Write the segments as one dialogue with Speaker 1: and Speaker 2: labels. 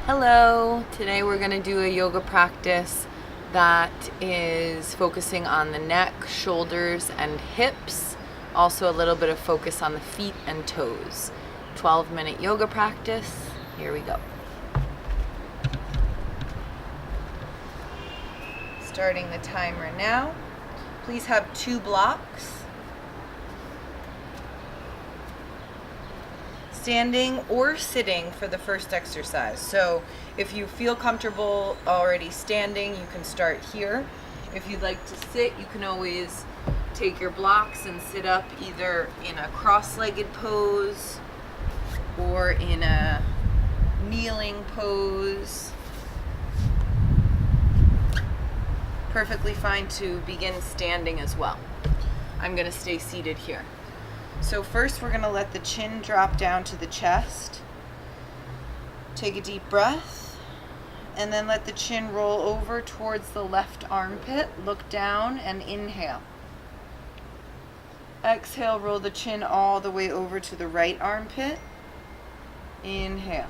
Speaker 1: Hello, today we're going to do a yoga practice that is focusing on the neck, shoulders, and hips. Also a little bit of focus on the feet and toes. 12-minute yoga practice. Here we go. Starting the timer now. Please have 2 blocks. Standing or sitting for the first exercise. So if you feel comfortable already standing, you can start here. If you'd like to sit, you can always take your blocks and sit up either in a cross-legged pose or in a kneeling pose. Perfectly fine to begin standing as well. I'm going to stay seated here. So first we're going to let the chin drop down to the chest. Take a deep breath and then let the chin roll over towards the left armpit. Look down and inhale. Exhale, roll the chin all the way over to the right armpit. Inhale.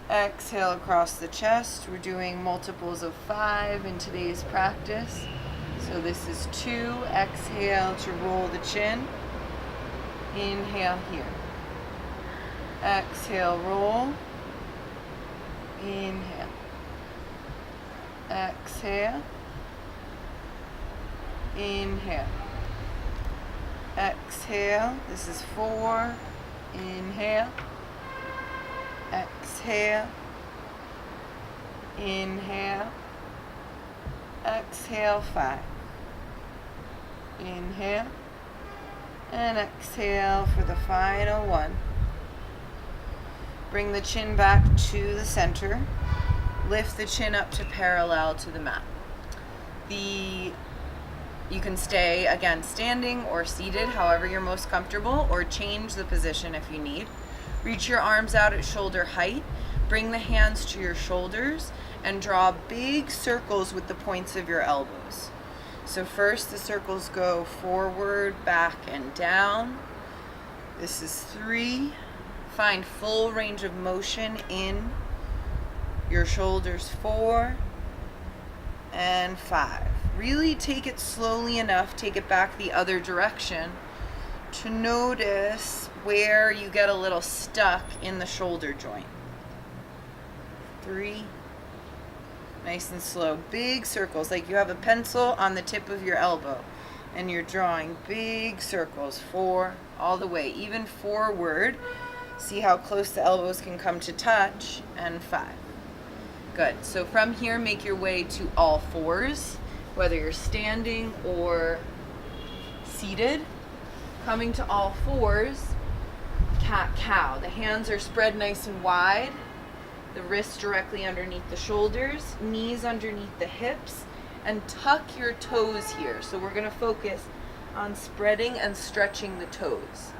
Speaker 1: Exhale across the chest. We're doing multiples of 5 in today's practice. So this is 2. Exhale to roll the chin. Inhale here. Exhale, roll. Inhale. Exhale. Inhale. Exhale. This is 4. Inhale. Exhale. Inhale. Exhale, 5. Inhale. And exhale for the final 1. Bring the chin back to the center. Lift the chin up to parallel to the mat. You can stay, again, standing or seated, however you're most comfortable, or change the position if you need. Reach your arms out at shoulder height. Bring the hands to your shoulders and draw big circles with the points of your elbows. So first the circles go forward, back, and down. This is 3. Find full range of motion in your shoulders. 4 and 5. Really take it slowly enough, take it back the other direction to notice where you get a little stuck in the shoulder joint. 3. Nice and slow. Big circles, like you have a pencil on the tip of your elbow and you're drawing big circles. 4, all the way, even forward. See how close the elbows can come to touch. And 5. Good. So from here, make your way to all fours, whether you're standing or seated. Coming to all fours, cat-cow. The hands are spread nice and wide. The wrists directly underneath the shoulders, knees underneath the hips, and tuck your toes here. So we're going to focus on spreading and stretching the toes.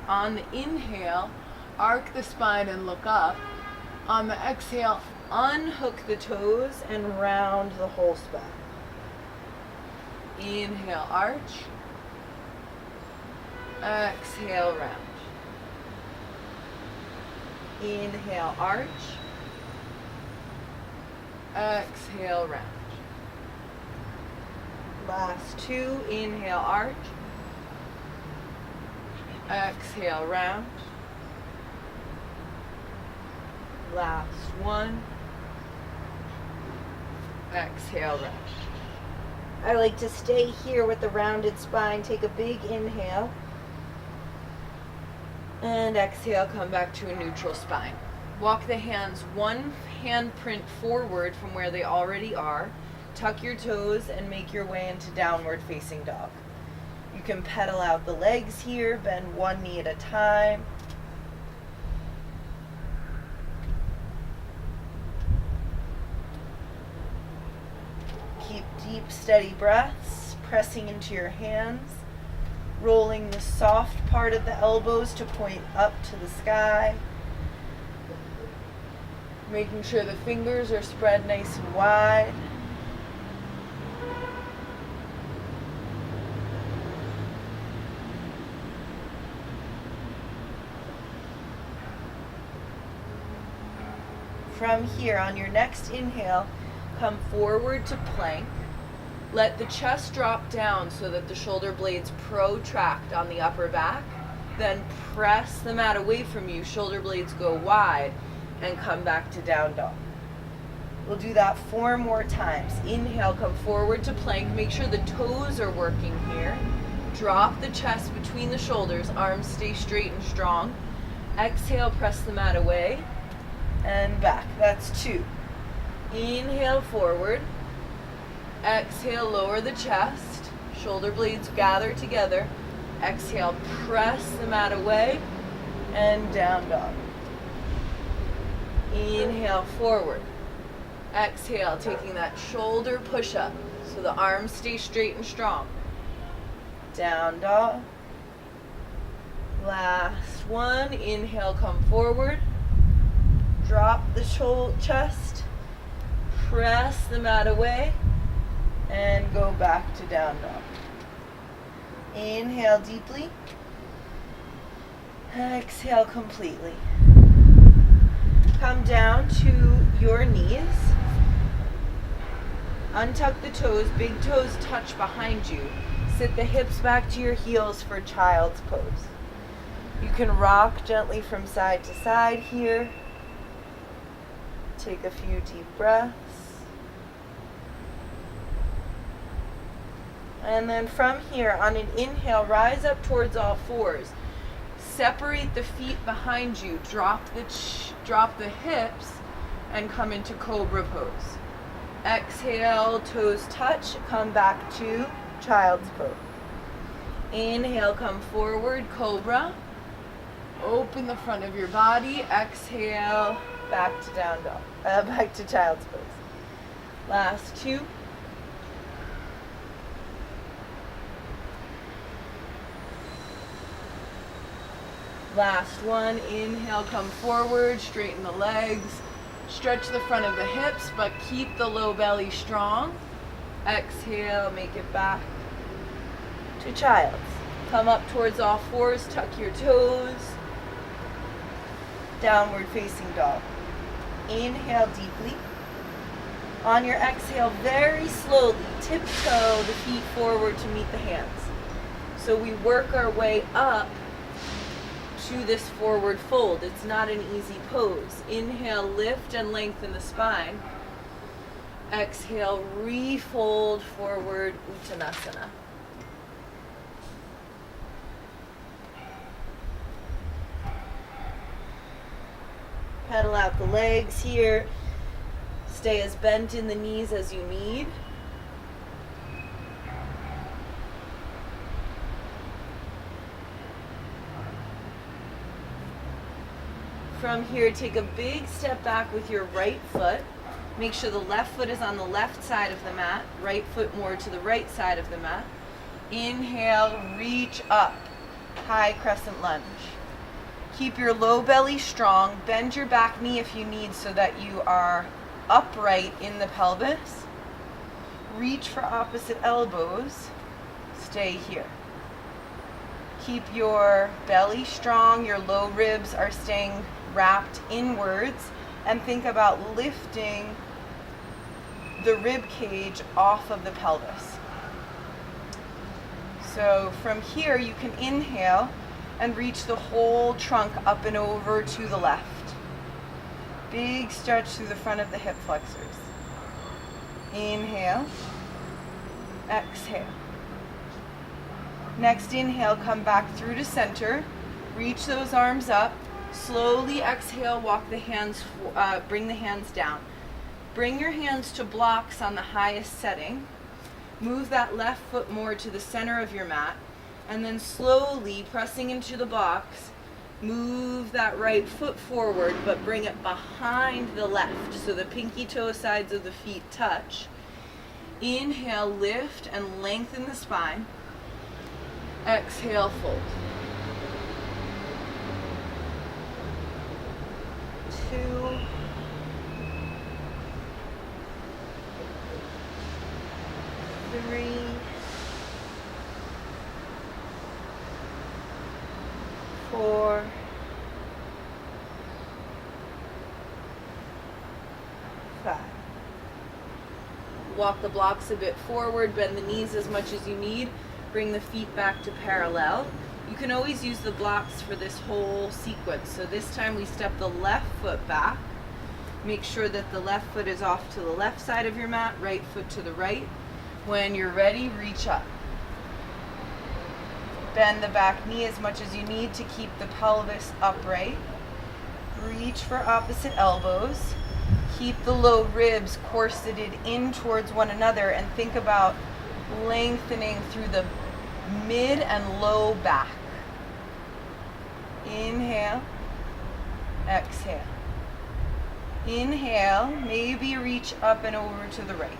Speaker 1: On the inhale, arc the spine and look up. On the exhale, unhook the toes and round the whole spine. Inhale, arch. Exhale, round. Inhale, arch. Exhale, round. Last 2. Inhale, arch. Exhale, round. Last 1. Exhale, round. I like to stay here with the rounded spine. Take a big inhale. And exhale, come back to a neutral spine. Walk the hands 1 handprint forward from where they already are. Tuck your toes and make your way into downward facing dog. You can pedal out the legs here, bend 1 knee at a time. Keep deep, steady breaths, pressing into your hands, rolling the soft part of the elbows to point up to the sky. Making sure the fingers are spread nice and wide. From here, on your next inhale, come forward to plank. Let the chest drop down so that the shoulder blades protract on the upper back. Then press the mat away from you, shoulder blades go wide, and come back to down dog. We'll do that 4 more times. Inhale, come forward to plank. Make sure the toes are working here. Drop the chest between the shoulders, arms stay straight and strong. Exhale, press the mat away, and back. That's 2. Inhale, forward. Exhale, lower the chest. Shoulder blades gather together. Exhale, press the mat away, and down dog. Inhale, forward. Exhale, taking that shoulder push up so the arms stay straight and strong. Down dog. Last one. Inhale, come forward. Drop the chest. Press the mat away. And go back to down dog. Inhale deeply. Exhale completely. Come down to your knees. Untuck the toes. Big toes touch behind you. Sit the hips back to your heels for child's pose. You can rock gently from side to side here. Take a few deep breaths. And then from here, on an inhale, rise up towards all fours. Separate the feet behind you. Drop the hips and come into cobra pose. Exhale, toes touch. Come back to child's pose. Inhale, come forward, cobra. Open the front of your body. Exhale, back to down dog. Back to child's pose. Last 2. Last one. Inhale, come forward, straighten the legs. Stretch the front of the hips, but keep the low belly strong. Exhale, make it back to child's. Come up towards all fours, tuck your toes. Downward facing dog. Inhale deeply. On your exhale, very slowly, tiptoe the feet forward to meet the hands. So we work our way up to this forward fold. It's not an easy pose. Inhale, lift and lengthen the spine. Exhale, refold forward, Uttanasana. Pedal out the legs here. Stay as bent in the knees as you need. From here, take a big step back with your right foot. Make sure the left foot is on the left side of the mat, right foot more to the right side of the mat. Inhale, reach up, high crescent lunge. Keep your low belly strong. Bend your back knee if you need so that you are upright in the pelvis. Reach for opposite elbows. Stay here. Keep your belly strong. Your low ribs are staying wrapped inwards. And think about lifting the rib cage off of the pelvis. So from here, you can inhale and reach the whole trunk up and over to the left. Big stretch through the front of the hip flexors. Inhale, exhale. Next inhale, come back through to center. Reach those arms up. Slowly exhale, walk the hands, bring the hands down. Bring your hands to blocks on the highest setting. Move that left foot more to the center of your mat. And then slowly, pressing into the box, move that right foot forward, but bring it behind the left, so the pinky toe sides of the feet touch. Inhale, lift and lengthen the spine. Exhale, fold. 2, 3, 4, 5. Walk the blocks a bit forward, bend the knees as much as you need, bring the feet back to parallel. You can always use the blocks for this whole sequence. So this time we step the left foot back. Make sure that the left foot is off to the left side of your mat, right foot to the right. When you're ready, reach up. Bend the back knee as much as you need to keep the pelvis upright. Reach for opposite elbows. Keep the low ribs corseted in towards one another and think about lengthening through the mid and low back. Inhale, exhale. Inhale, maybe reach up and over to the right.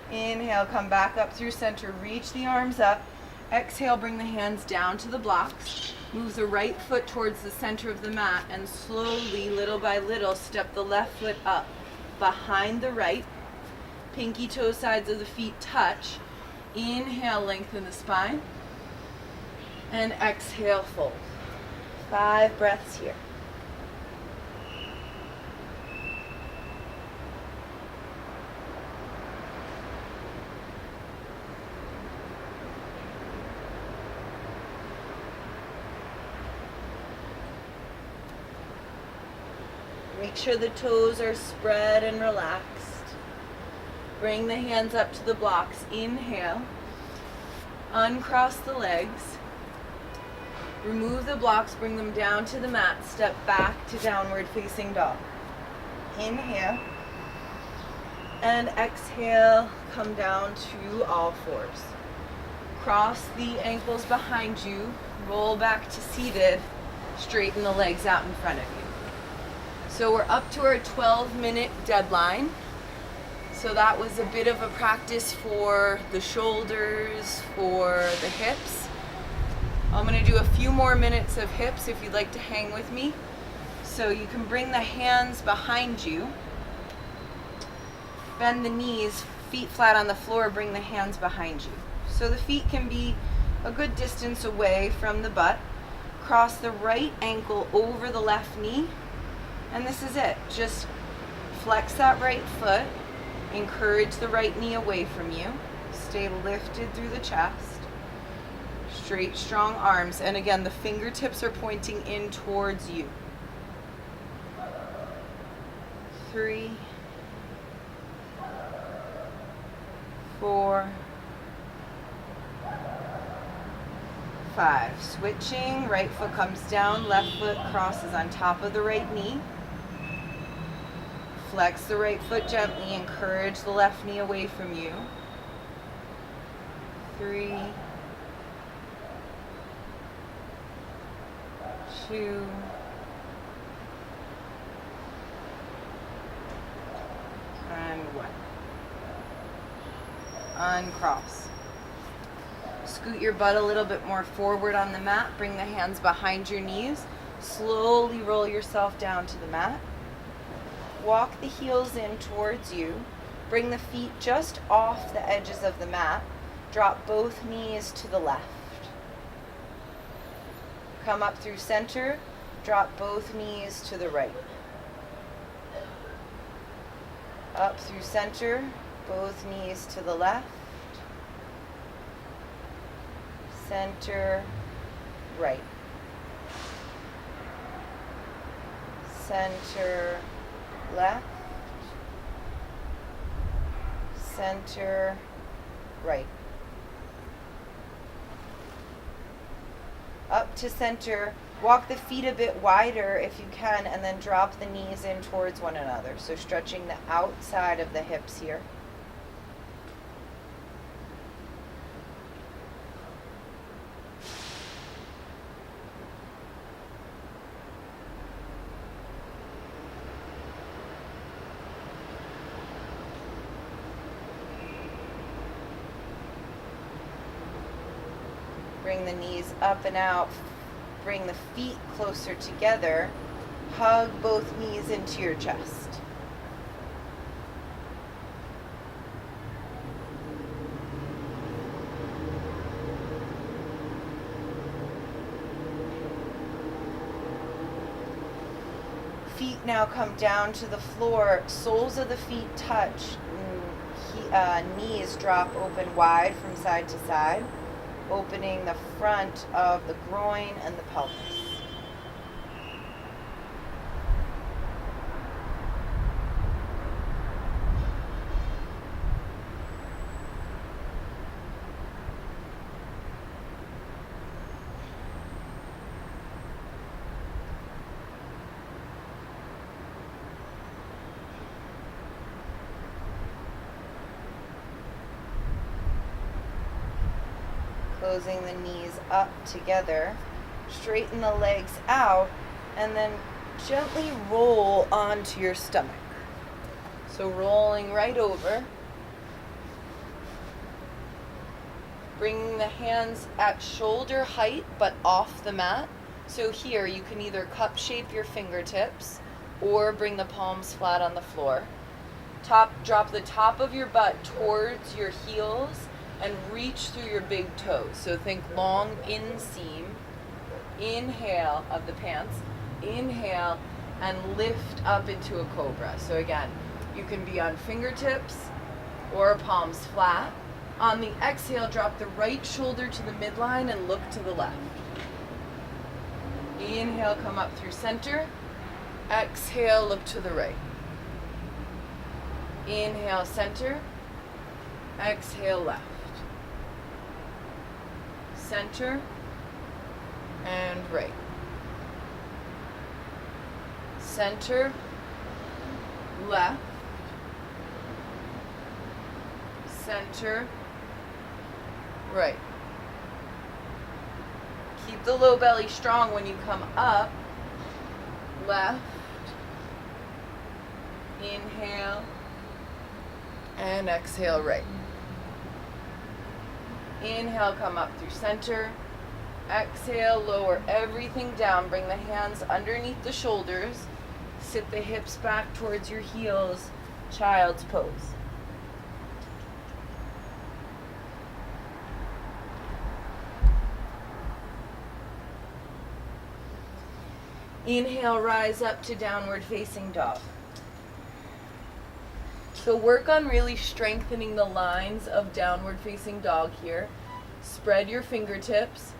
Speaker 1: Inhale, come back up through center, reach the arms up. Exhale, bring the hands down to the blocks. Move the right foot towards the center of the mat and slowly, little by little, step the left foot up behind the right. Pinky toe sides of the feet touch. Inhale, lengthen the spine. And exhale, fold. 5 breaths here. Make sure the toes are spread and relaxed. Bring the hands up to the blocks. Inhale. Uncross the legs. Remove the blocks, bring them down to the mat. Step back to downward facing dog. Inhale. And exhale, come down to all fours. Cross the ankles behind you. Roll back to seated. Straighten the legs out in front of you. So we're up to our 12-minute deadline. So that was a bit of a practice for the shoulders, for the hips. I'm going to do a few more minutes of hips if you'd like to hang with me. So you can bring the hands behind you. Bend the knees, feet flat on the floor, bring the hands behind you. So the feet can be a good distance away from the butt. Cross the right ankle over the left knee. And this is it. Just flex that right foot. Encourage the right knee away from you. Stay lifted through the chest. Straight, strong arms. And again, the fingertips are pointing in towards you. 3, 4, 5. Switching. Right foot comes down. Left foot crosses on top of the right knee. Flex the right foot gently. Encourage the left knee away from you. 3, 2, and 1. Uncross. Scoot your butt a little bit more forward on the mat. Bring the hands behind your knees. Slowly roll yourself down to the mat. Walk the heels in towards you. Bring the feet just off the edges of the mat. Drop both knees to the left. Come up through center. Drop both knees to the right. Up through center. Both knees to the left. Center, right. Center, left. Center, right. Up to center. Walk the feet a bit wider if you can, and then drop the knees in towards one another. So stretching the outside of the hips here. Bring the knees up and out. Bring the feet closer together. Hug both knees into your chest. Feet now come down to the floor. Soles of the feet touch. Knees drop open wide from side to side, opening the front of the groin and the pelvis. Closing the knees up together, straighten the legs out, and then gently roll onto your stomach. So rolling right over, bringing the hands at shoulder height but off the mat. So here you can either cup shape your fingertips or bring the palms flat on the floor. Drop the top of your butt towards your heels and reach through your big toes. So think long inseam. Inhale of the pants. Inhale and lift up into a cobra. So again, you can be on fingertips or palms flat. On the exhale, drop the right shoulder to the midline and look to the left. Inhale, come up through center. Exhale, look to the right. Inhale, center. Exhale, left. Center and right. Center, left. Center, right. Keep the low belly strong when you come up. Left. Inhale and exhale, right. Inhale, come up through center. Exhale, lower everything down. Bring the hands underneath the shoulders. Sit the hips back towards your heels. Child's pose. Inhale, rise up to downward facing dog. So work on really strengthening the lines of downward facing dog here. Spread your fingertips.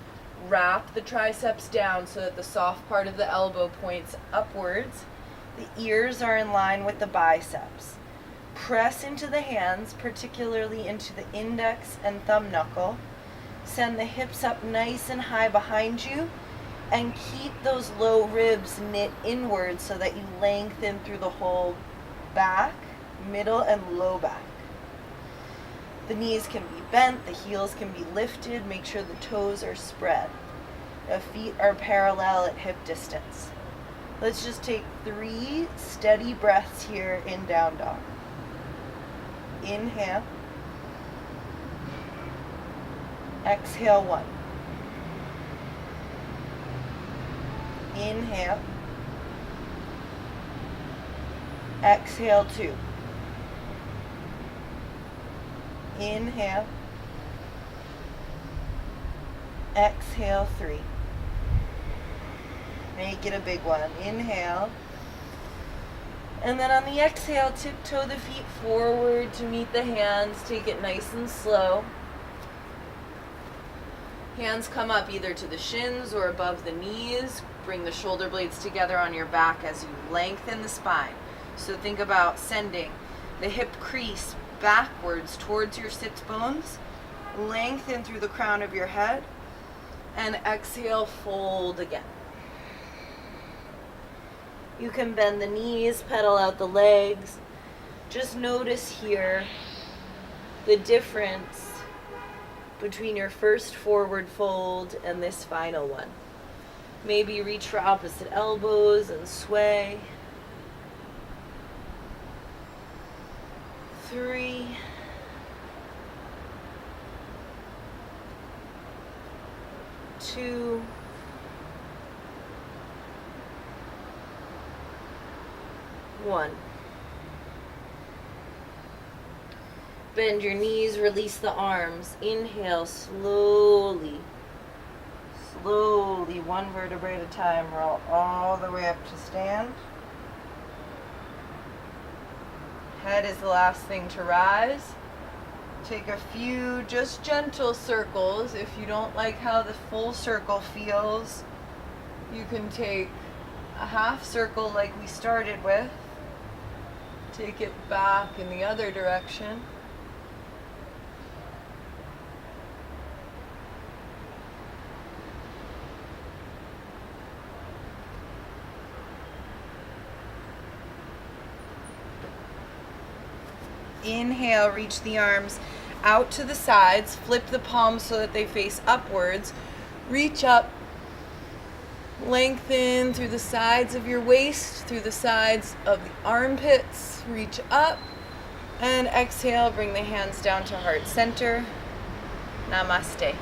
Speaker 1: Wrap the triceps down so that the soft part of the elbow points upwards. The ears are in line with the biceps. Press into the hands, particularly into the index and thumb knuckle. Send the hips up nice and high behind you, and keep those low ribs knit inward so that you lengthen through the whole back, middle, and low back. The knees can be bent, the heels can be lifted. Make sure the toes are spread. The feet are parallel at hip distance. Let's just take 3 steady breaths here in down dog. Inhale. Exhale, 1. Inhale. Exhale, 2. Inhale. Exhale, 3. Make it a big one. Inhale. And then on the exhale, tiptoe the feet forward to meet the hands. Take it nice and slow. Hands come up either to the shins or above the knees. Bring the shoulder blades together on your back as you lengthen the spine. So think about sending the hip crease backwards towards your sits bones. Lengthen through the crown of your head. And exhale, fold again. You can bend the knees, pedal out the legs. Just notice here the difference between your first forward fold and this final one. Maybe reach for opposite elbows and sway. 3. 2. 1. Bend your knees, release the arms. Inhale slowly. Slowly, 1 vertebrae at a time. Roll all the way up to stand. Head is the last thing to rise. Take a few just gentle circles. If you don't like how the full circle feels, you can take a half circle like we started with. Take it back in the other direction. Inhale, reach the arms out to the sides, flip the palms so that they face upwards. Reach up, lengthen through the sides of your waist, through the sides of the armpits. Reach up, and exhale, bring the hands down to heart center. Namaste.